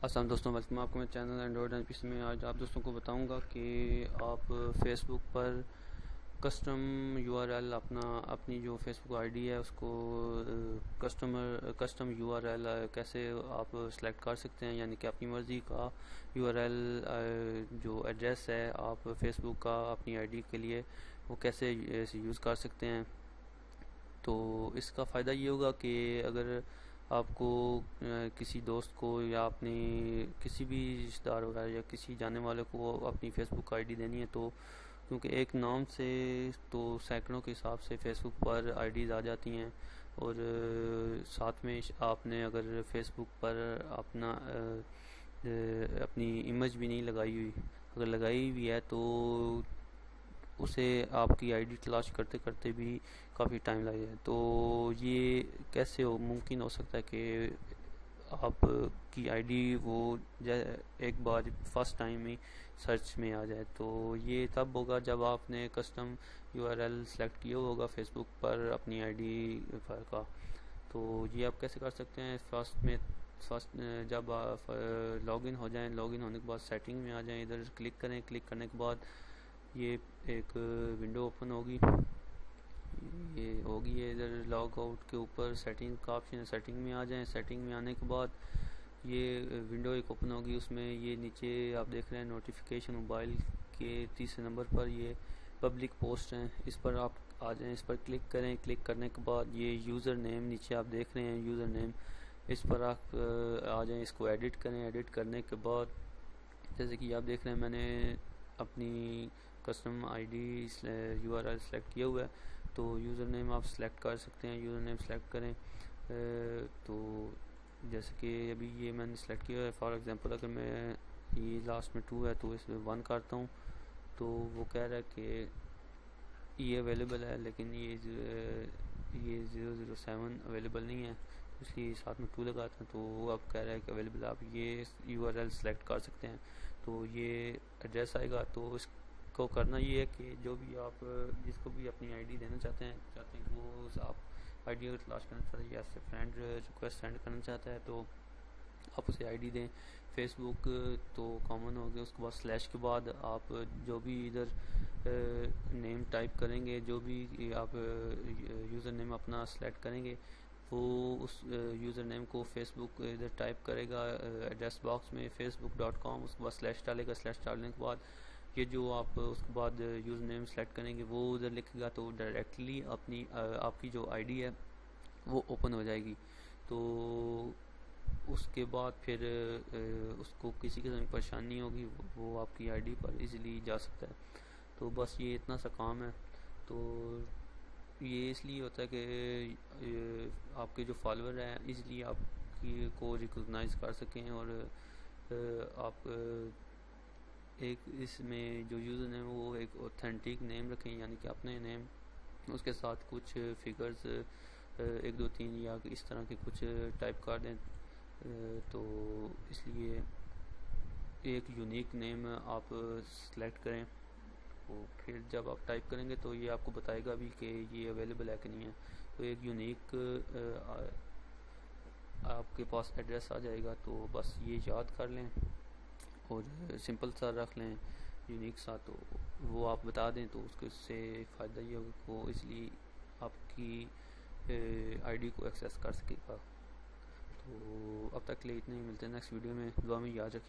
अस्सलाम दोस्तों, वेलकम आपको मेरे चैनल एंड्रॉयड एंड पीसी में। आज आप दोस्तों को बताऊंगा कि आप फेसबुक पर कस्टम यूआरएल अपनी जो फेसबुक आईडी है उसको कस्टम यूआरएल कैसे आप सेलेक्ट कर सकते हैं। यानी कि अपनी मर्ज़ी का यूआरएल जो एड्रेस है आप फेसबुक का अपनी आईडी के लिए वो कैसे यूज़ कर सकते हैं। तो इसका फ़ायदा ये होगा कि अगर आपको किसी दोस्त को या अपने किसी भी रिश्तेदार वगैरह या किसी जाने वाले को अपनी फेसबुक आईडी देनी है, तो क्योंकि एक नाम से तो सैकड़ों के हिसाब से फेसबुक पर आईडीज़ आ जाती हैं। और साथ में आपने अगर फेसबुक पर अपनी इमेज भी नहीं लगाई हुई, अगर लगाई हुई है तो उसे आपकी आईडी तलाश करते करते भी काफ़ी टाइम लग जाए। तो ये कैसे मुमकिन हो सकता है कि आपकी आईडी वो एक बार फर्स्ट टाइम ही सर्च में आ जाए। तो ये तब होगा जब आपने कस्टम यूआरएल सेलेक्ट किया होगा फेसबुक पर अपनी आईडी पर का। तो ये आप कैसे कर सकते हैं। फर्स्ट जब आप लॉगिन हो जाएं, लॉगिन होने के बाद सेटिंग में आ जाएं, इधर क्लिक करें। क्लिक करने के बाद ये एक विंडो ओपन होगी, ये होगी है इधर लॉग आउट के ऊपर सेटिंग का ऑप्शन है। सेटिंग में आ जाएं। सेटिंग में आने के बाद ये विंडो एक ओपन होगी, उसमें ये नीचे आप देख रहे हैं नोटिफिकेशन मोबाइल के तीसरे नंबर पर ये पब्लिक पोस्ट हैं, इस पर आप आ जाएं, इस पर क्लिक करें। क्लिक करने के बाद ये यूज़र नेम नीचे आप देख रहे हैं, यूज़र नेम, इस पर आप आ जाएं, इसको एडिट करें। एडिट करने के बाद जैसे कि आप देख रहे हैं मैंने अपनी कस्टम आईडी यूआरएल सेलेक्ट किया हुआ है। तो यूज़र नेम आप सेलेक्ट कर सकते हैं, यूज़र नेम सेलेक्ट करें। तो जैसे कि अभी ये मैंने सेलेक्ट किया है, फॉर एग्जांपल अगर मैं ये लास्ट में 2 है तो इसमें 1 करता हूँ, तो वो कह रहा है कि ये अवेलेबल है, लेकिन ये 007 अवेलेबल नहीं है, इसलिए साथ में 2 लगाते हैं। तो वो अब कह रहा है कि अवेलेबल, आप ये यूआरएल सेलेक्ट कर सकते हैं। तो ये एड्रेस आएगा। तो इसको करना ये है कि जो भी आप जिसको भी अपनी आईडी देना चाहते हैं कि वो आप आईडी को तलाश करना चाहते हैं या फिर फ्रेंड रिक्वेस्ट सेंड करना चाहता है, तो आप उसे आईडी दें। फेसबुक तो कॉमन हो गया, उसके बाद स्लैश के बाद आप जो भी इधर नेम टाइप करेंगे, जो भी आप यूज़र नेम अपना सेलेक्ट करेंगे, वो उस यूज़र नेम को फेसबुक इधर टाइप करेगा एड्रेस बॉक्स में facebook.com, उसके बाद स्लैश डालेगा। स्लैश डालने के बाद ये जो आप उसके बाद यूज़र नेम सेलेक्ट करेंगे वो उधर लिखेगा, तो डायरेक्टली अपनी आपकी जो आईडी है वो ओपन हो जाएगी। तो उसके बाद फिर उसको किसी किस्म की परेशानी नहीं होगी, वो आपकी आईडी पर इजीली जा सकता है। तो बस ये इतना सा काम है। तो ये इसलिए होता है कि आपके जो फॉलोअर हैं इजीली आपकी को रिकॉग्नाइज कर सकें। और आप एक इसमें जो यूज़र नेम वो एक ऑथेंटिक नेम रखें, यानी कि अपने नेम उसके साथ कुछ फिगर्स 1 2 3 या इस तरह के कुछ टाइप कर दें। तो इसलिए एक यूनिक नेम आप सेलेक्ट करें। तो फिर जब आप टाइप करेंगे तो ये आपको बताएगा भी कि ये अवेलेबल है कि नहीं है। तो एक यूनिक आपके पास एड्रेस आ जाएगा। तो बस ये याद कर लें और सिंपल सा रख लें यूनिक सा, तो वो आप बता दें तो उससे फ़ायदा ये होगा को इसलिए आपकी आईडी को एक्सेस कर सकेगा। तो अब तक के लिए इतने ही, मिलते हैं नेक्स्ट वीडियो में। दुआ में याद रखिए।